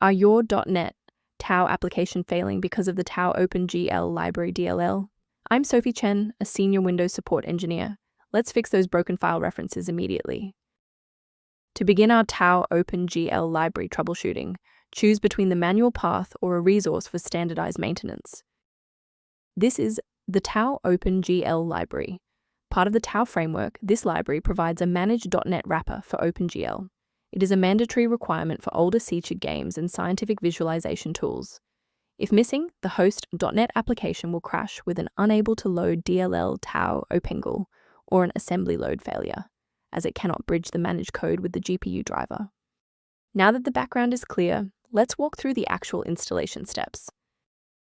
Are your .NET Tao application failing because of the Tao OpenGL Library DLL? I'm Sophie Chen, a senior Windows support engineer. Let's fix those broken file references immediately. To begin our Tao OpenGL library troubleshooting, choose between the manual path or a resource for standardized maintenance. This is the Tao OpenGL library. Part of the Tao framework, this library provides a managed .NET wrapper for OpenGL. It is a mandatory requirement for older featured games and scientific visualization tools. If missing, the host .NET application will crash with an unable to load DLL Tao OpenGL or an assembly load failure, as it cannot bridge the managed code with the GPU driver. Now that the background is clear, let's walk through the actual installation steps.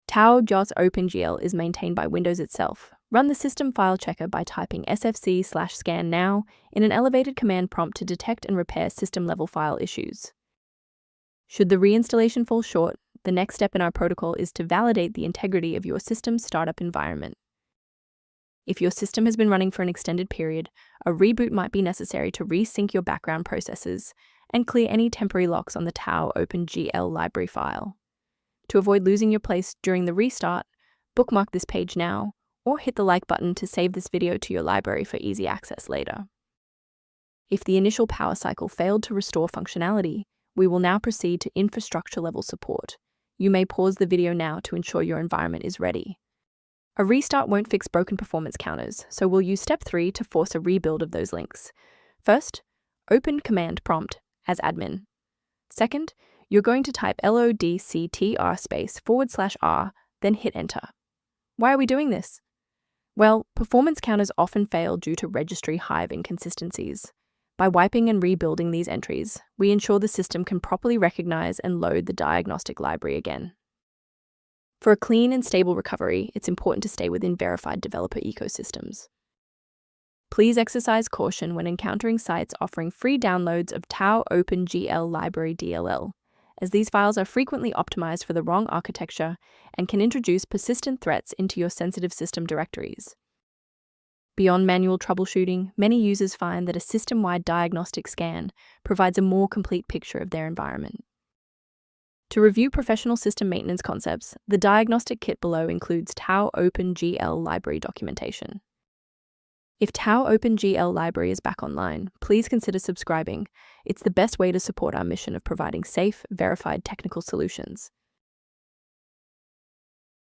Tao.js OpenGL is maintained by Windows itself. Run the system file checker by typing sfc/scan now in an elevated command prompt to detect and repair system-level file issues. Should the reinstallation fall short, the next step in our protocol is to validate the integrity of your system's startup environment. If your system has been running for an extended period, a reboot might be necessary to resync your background processes and clear any temporary locks on the Tao OpenGL library file. To avoid losing your place during the restart, bookmark this page now, or hit the like button to save this video to your library for easy access later. If the initial power cycle failed to restore functionality, we will now proceed to infrastructure-level support. You may pause the video now to ensure your environment is ready. A restart won't fix broken performance counters, so we'll use step 3 to force a rebuild of those links. First, open command prompt as admin. Second, you're going to type lodctr//r, then hit enter. Why are we doing this? Well, performance counters often fail due to registry Hive inconsistencies. By wiping and rebuilding these entries, we ensure the system can properly recognize and load the diagnostic library again. For a clean and stable recovery, it's important to stay within verified developer ecosystems. Please exercise caution when encountering sites offering free downloads of Tao OpenGL Library DLL, as these files are frequently optimized for the wrong architecture and can introduce persistent threats into your sensitive system directories. Beyond manual troubleshooting, many users find that a system-wide diagnostic scan provides a more complete picture of their environment. To review professional system maintenance concepts, the diagnostic kit below includes Tao OpenGL library documentation. If Tao OpenGL library is back online, please consider subscribing. It's the best way to support our mission of providing safe, verified technical solutions.